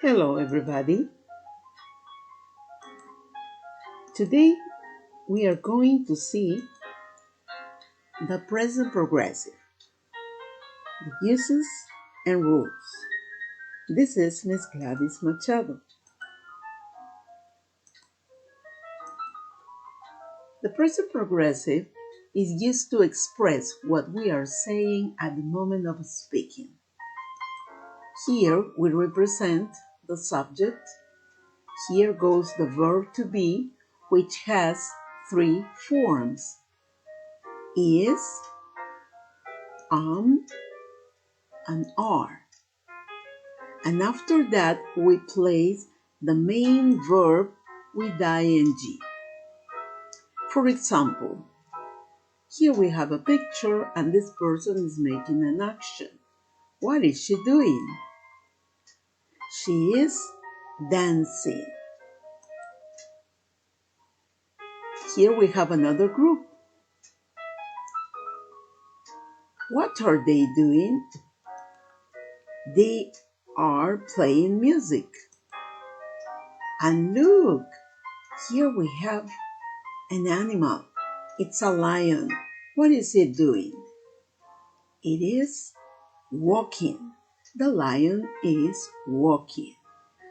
Hello everybody. Today we are going to see the present progressive, the uses and rules. This is Miss Gladys Machado. The present progressive is used to express what we are saying at the moment of speaking. Here we represent the subject. Here goes the verb to be, which has three forms: is, and are. And after that, we place the main verb with ing. For example, here we have a picture and this person is making an action. What is she doing? She is dancing. Here we have another group. What are they doing? They are playing music. And look, here we have an animal. It's a lion. What is it doing? It is walking. The lion is walking.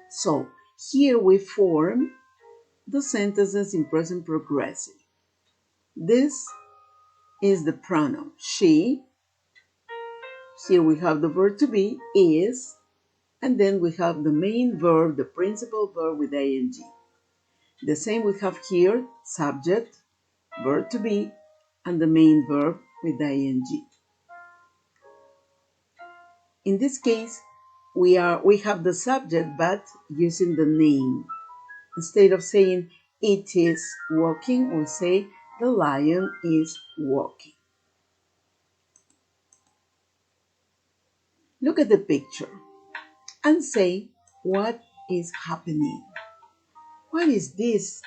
So here we form the sentences in present progressive. This is the pronoun she. Here we have the verb to be, is, and then we have the main verb, the principal verb with ing. The same we have here, subject, verb to be, and the main verb with ing. In this case, we have the subject but using the name. Instead of saying it is walking, we say the lion is walking. Look at the picture and say what is happening. What is this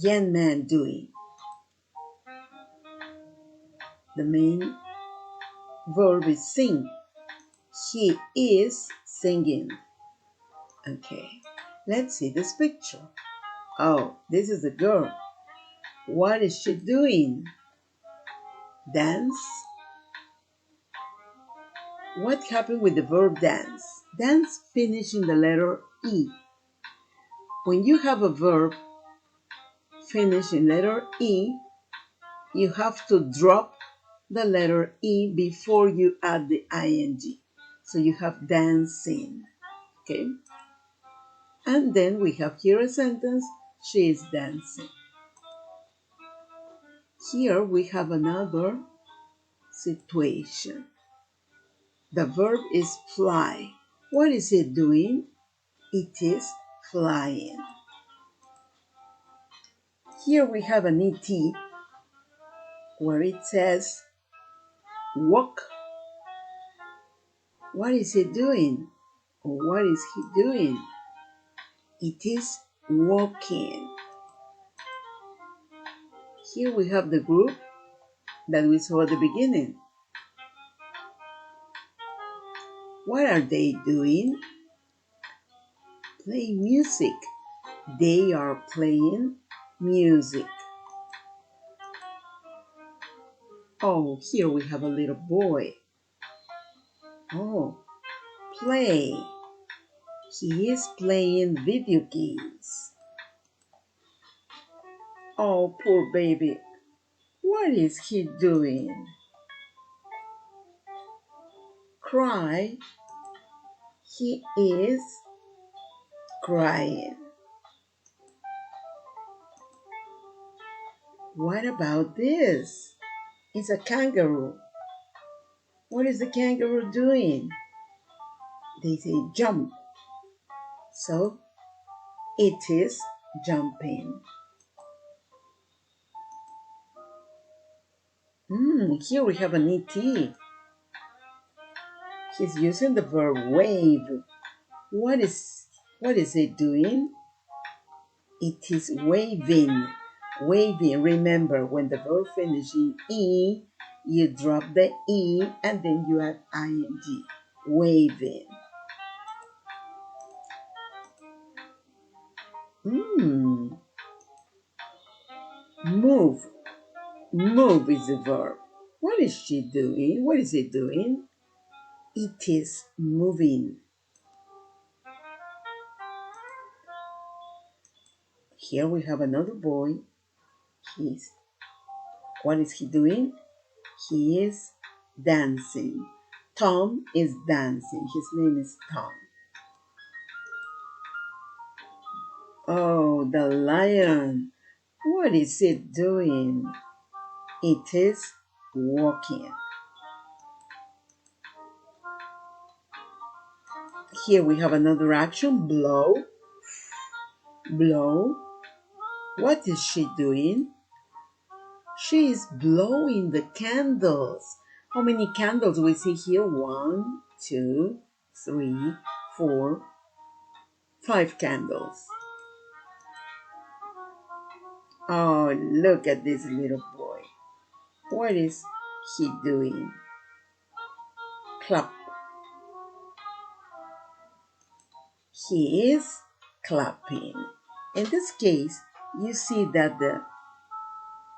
young man doing? The main verb is sing. He is singing. Okay, let's see this picture. Oh, this is a girl. What is she doing? Dance. What happened with the verb dance? Dance finished in the letter E. When you have a verb finished in letter E, you have to drop the letter E before you add the ing. So you have dancing. Okay? And then we have here a sentence, she is dancing. Here we have another situation. The verb is fly. What is it doing? It is flying. Here we have an ET where it says walk. What is it doing? Or what is he doing? It is walking. Here we have the group that we saw at the beginning. What are they doing? Playing music. They are playing music. Oh, here we have a little boy. Oh, play. He is playing video games. Oh, poor baby. What is he doing? Cry. He is crying. What about this? It's a kangaroo. What is the kangaroo doing? They say jump. So it is jumping. Here we have an ET. He's using the verb wave. What is it doing? It is waving. Waving. Remember, when the verb finishes in E, you drop the E and then you add ing. Waving. Move. Move is the verb. What is she doing? What is it doing? It is moving. Here we have another boy. What is he doing? He is dancing. Tom is dancing. His name is Tom. Oh, the lion. What is it doing? It is walking. Here we have another action. Blow. Blow. What is she doing? She is blowing the candles. How many candles we see here? 1, 2, 3, 4, 5 candles. Oh, look at this little boy. What is he doing? Clap. He is clapping. In this case, you see that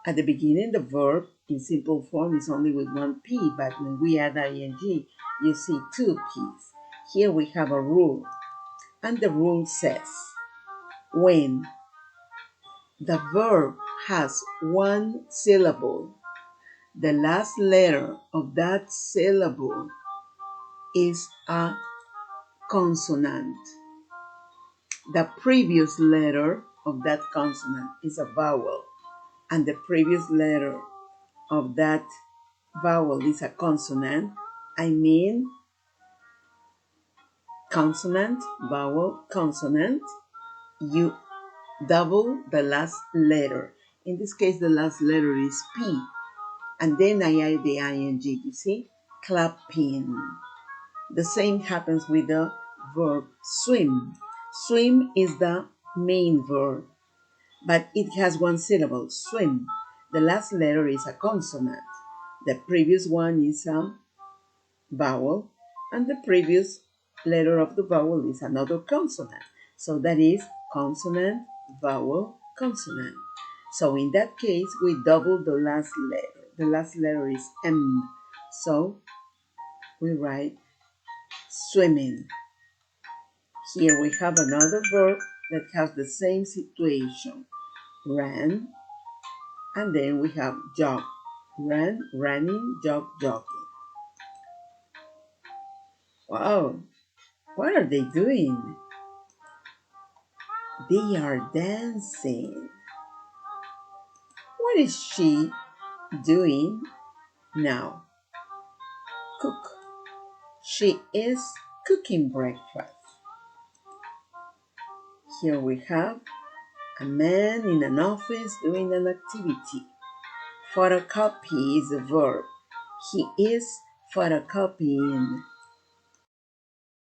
at the beginning, the verb in simple form is only with one P, but when we add ing, you see 2 P's. Here we have a rule, and the rule says, when the verb has one syllable, the last letter of that syllable is a consonant. The previous letter of that consonant is a vowel, and the previous letter of that vowel is a consonant. I mean consonant, vowel, consonant. You double the last letter. In this case, the last letter is P. And then I add the ing, you see? Clapping. The same happens with the verb swim. Swim is the main verb, but it has one syllable, swim. The last letter is a consonant. The previous one is a vowel, and the previous letter of the vowel is another consonant. So that is consonant, vowel, consonant. So in that case, we double the last letter. The last letter is M. So we write swimming. Here we have another verb that has the same situation. Ran, and then we have jog. Ran, running, jog, jogging. Wow, what are they doing? They are dancing. What is she doing now? Cook. She is cooking breakfast. Here we have a man in an office doing an activity. Photocopy is a verb. He is photocopying